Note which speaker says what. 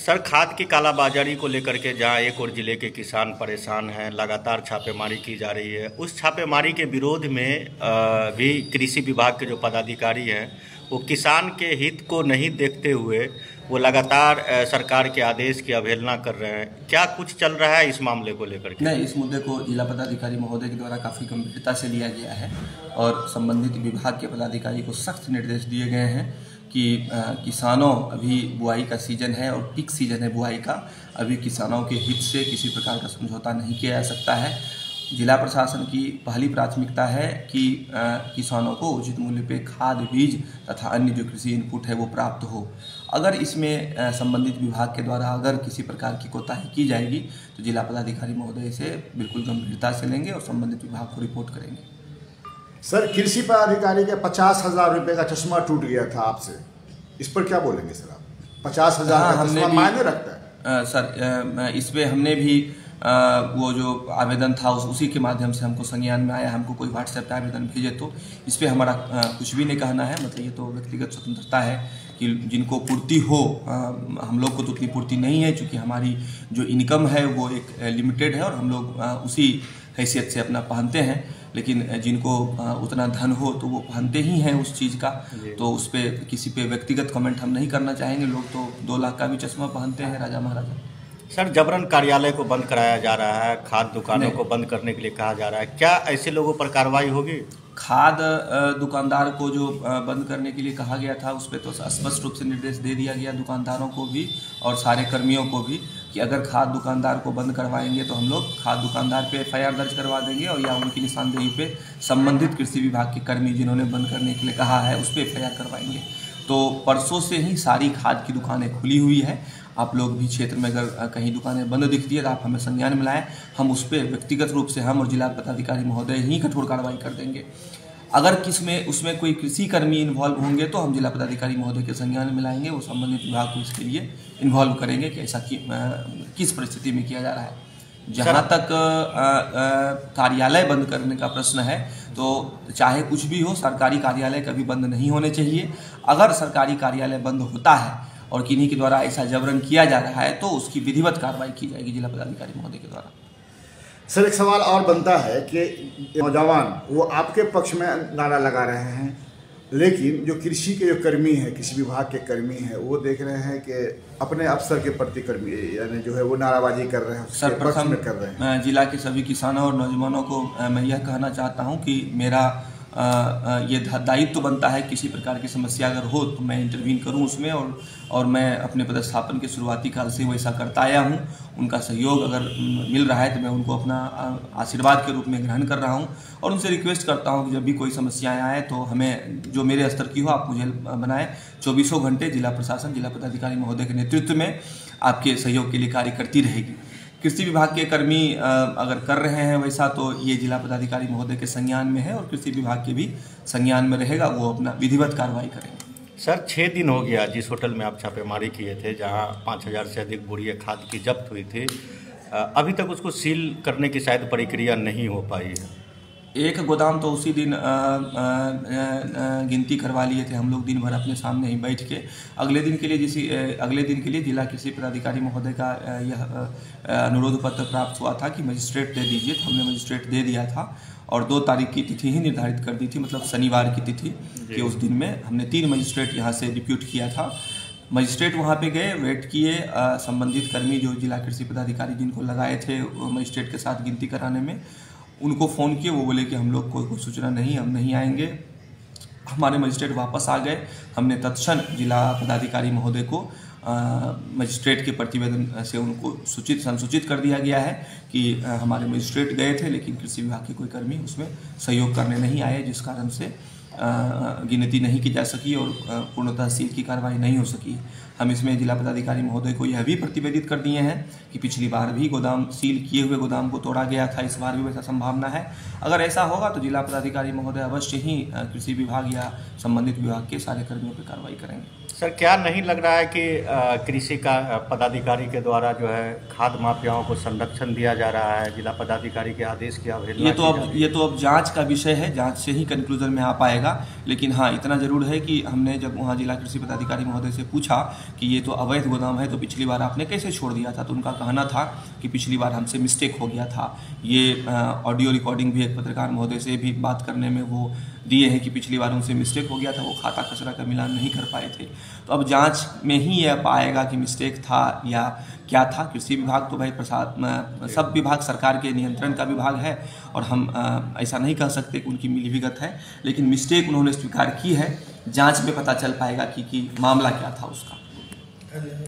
Speaker 1: Sir, खाद की कालाबाजारी को लेकर के जहां एक और जिले के किसान परेशान हैं, लगातार छापेमारी की जा रही है। उस छापेमारी के विरोध में भी कृषि विभाग के जो पदाधिकारी हैं वो किसान के हित को नहीं देखते हुए वो लगातार सरकार के आदेश की अवहेलना कर रहे हैं। क्या कुछ चल रहा है इस मामले को लेकर के?
Speaker 2: नहीं, इस मुद्दे को जिला पदाधिकारी महोदय के द्वारा काफ़ी गंभीरता से लिया गया है और संबंधित विभाग के पदाधिकारी को सख्त निर्देश दिए गए हैं कि किसानों, अभी बुआई का सीज़न है और पीक सीज़न है बुआई का, अभी किसानों के हित से किसी प्रकार का समझौता नहीं किया जा सकता है। जिला प्रशासन की पहली प्राथमिकता है कि किसानों को उचित मूल्य पे खाद, बीज तथा अन्य जो कृषि इनपुट है वो प्राप्त हो। अगर इसमें संबंधित विभाग के द्वारा अगर किसी प्रकार की कोताही की जाएगी तो जिला पदाधिकारी महोदय इसे बिल्कुल गंभीरता से लेंगे और संबंधित विभाग को रिपोर्ट करेंगे।
Speaker 3: सर, कृषि पदाधिकारी के 50,000 रुपये का चश्मा टूट गया था आपसे, इस पर क्या बोलेंगे सर आप? 50,000 का चश्मा मायने रखता है?
Speaker 2: सर, इस पर हमने भी वो जो आवेदन था उसी के माध्यम से हमको संज्ञान में आया। हमको कोई व्हाट्सएप पे आवेदन भेजे तो इस पर हमारा कुछ भी नहीं कहना है। मतलब ये तो व्यक्तिगत स्वतंत्रता है कि जिनको पूर्ति हो, हम लोग को तो उतनी पूर्ति नहीं है, चूँकि हमारी जो इनकम है वो एक लिमिटेड है और हम लोग उसी हैसियत से अपना पहनते हैं। लेकिन जिनको उतना धन हो तो वो पहनते ही हैं उस चीज़ का, तो उस पर किसी पे व्यक्तिगत कमेंट हम नहीं करना चाहेंगे। लोग तो 2 लाख का भी चश्मा पहनते हैं राजा महाराजा।
Speaker 1: सर, जबरन कार्यालय को बंद कराया जा रहा है, खाद दुकानों को बंद करने के लिए कहा जा रहा है, क्या ऐसे लोगों पर कार्रवाई होगी?
Speaker 2: खाद दुकानदार को जो बंद करने के लिए कहा गया था उस पर तो स्पष्ट रूप से निर्देश दे दिया गया दुकानदारों को भी और सारे कर्मियों को भी कि अगर खाद दुकानदार को बंद करवाएंगे तो हम लोग खाद दुकानदार पे FIR दर्ज करवा देंगे और या उनकी निशानदेही पे संबंधित कृषि विभाग के कर्मी जिन्होंने बंद करने के लिए कहा है उस पर FIR करवाएंगे। तो परसों से ही सारी खाद की दुकानें खुली हुई है। आप लोग भी क्षेत्र में अगर कहीं दुकानें बंद दिखती है तो आप हमें संज्ञान में लाएं, हम उस पर व्यक्तिगत रूप से हम और जिला पदाधिकारी महोदय ही कठोर कार्रवाई कर देंगे। अगर उसमें कोई कृषि कर्मी इन्वॉल्व होंगे तो हम जिला पदाधिकारी महोदय के संज्ञान में लाएंगे, वो संबंधित विभाग को इसके लिए इन्वॉल्व करेंगे कि ऐसा किस परिस्थिति में किया जा रहा है। जहाँ तक कार्यालय बंद करने का प्रश्न है तो चाहे कुछ भी हो, सरकारी कार्यालय कभी बंद नहीं होने चाहिए। अगर सरकारी कार्यालय बंद होता है और किन्हीं के द्वारा ऐसा जबरन किया जा रहा है तो उसकी विधिवत कार्रवाई की जाएगी जिला पदाधिकारी महोदय के द्वारा।
Speaker 3: सर, एक सवाल और बनता है कि नौजवान वो आपके पक्ष में नारा लगा रहे हैं, लेकिन जो कृषि के जो कर्मी हैं, कृषि विभाग के कर्मी हैं, वो देख रहे हैं कि अपने अफसर के प्रति कर्मी यानी जो है वो नाराबाजी कर रहे हैं,
Speaker 2: सर प्रथम कर रहे हैं। जिला के सभी किसानों और नौजवानों को मैं यह कहना चाहता हूं कि मेरा ये दायित्व बनता है किसी प्रकार की समस्या अगर हो तो मैं इंटरवीन करूं उसमें और मैं अपने पदस्थापन के शुरुआती काल से वैसा करता आया हूं। उनका सहयोग अगर मिल रहा है तो मैं उनको अपना आशीर्वाद के रूप में ग्रहण कर रहा हूं और उनसे रिक्वेस्ट करता हूं कि जब भी कोई समस्याएं आए तो हमें जो मेरे स्तर की हो आप मुझे बनाएं। 24 घंटे जिला प्रशासन, जिला पदाधिकारी महोदय के नेतृत्व में आपके सहयोग के लिए कार्य करती रहेगी। कृषि विभाग के कर्मी अगर कर रहे हैं वैसा तो ये जिला पदाधिकारी महोदय के संज्ञान में है और कृषि विभाग के भी संज्ञान में रहेगा, वो अपना विधिवत कार्रवाई करेंगे।
Speaker 1: सर, 6 दिन हो गया जिस होटल में आप छापेमारी किए थे, जहां 5,000 से अधिक बोरियां खाद की जब्त हुई थी, अभी तक उसको सील करने की शायद प्रक्रिया नहीं हो पाई है।
Speaker 2: एक गोदाम तो उसी दिन गिनती करवा लिए थे हम लोग दिन भर अपने सामने ही बैठ के। अगले दिन के लिए जिला कृषि पदाधिकारी महोदय का यह अनुरोध पत्र प्राप्त हुआ था कि मजिस्ट्रेट दे दीजिए, तो हमने मजिस्ट्रेट दे दिया था और 2 तारीख की तिथि ही निर्धारित कर दी थी, मतलब शनिवार की तिथि कि उस दिन में हमने 3 मजिस्ट्रेट यहाँ से डिप्यूट किया था। मजिस्ट्रेट वहाँ पे गए, वेट किए, संबंधित कर्मी जो जिला कृषि पदाधिकारी जिनको लगाए थे मजिस्ट्रेट के साथ गिनती कराने में, उनको फ़ोन किए, वो बोले कि हम लोग को कोई सूचना नहीं, हम नहीं आएंगे। हमारे मजिस्ट्रेट वापस आ गए। हमने तत्क्षण जिला पदाधिकारी महोदय को मजिस्ट्रेट के प्रतिवेदन से उनको संसूचित कर दिया गया है कि हमारे मजिस्ट्रेट गए थे लेकिन कृषि विभाग के कोई कर्मी उसमें सहयोग करने नहीं आए, जिस कारण से गिनती नहीं की जा सकी और पूर्णतः सील की कार्रवाई नहीं हो सकी। हम इसमें जिला पदाधिकारी महोदय को यह भी प्रतिवेदित कर दिए हैं कि पिछली बार भी गोदाम सील किए हुए गोदाम को तोड़ा गया था, इस बार भी वैसा संभावना है। अगर ऐसा होगा तो जिला पदाधिकारी महोदय अवश्य ही कृषि विभाग या संबंधित विभाग के सारे कर्मियों पर कार्रवाई करेंगे।
Speaker 1: सर क्या नहीं लग रहा है कि कृषि का पदाधिकारी के द्वारा जो है खाद माफियाओं को संरक्षण दिया जा रहा है, जिला पदाधिकारी के आदेश की अवहेलना
Speaker 2: ये तो अब जांच का विषय है, जांच से ही कंक्लूजन में आ पाएगा। लेकिन हाँ, इतना जरूर है कि हमने जब वहाँ जिला कृषि पदाधिकारी महोदय से पूछा कि ये तो अवैध गोदाम है, तो पिछली बार आपने कैसे छोड़ दिया था, तो उनका कहना था कि पिछली बार हमसे मिस्टेक हो गया था। ये ऑडियो रिकॉर्डिंग भी एक पत्रकार महोदय से भी बात करने में वो दिए हैं कि पिछली बार उनसे मिस्टेक हो गया था, वो खाता खसरा का मिलान नहीं कर पाए थे। तो अब जांच में ही ये पाएगा कि मिस्टेक था या क्या था। कृषि विभाग तो भाई सब विभाग सरकार के नियंत्रण का विभाग है, और हम ऐसा नहीं कह सकते कि उनकी मिलीभगत है, लेकिन मिस्टेक उन्होंने स्वीकार की है। जांच में पता चल पाएगा कि मामला क्या था उसका।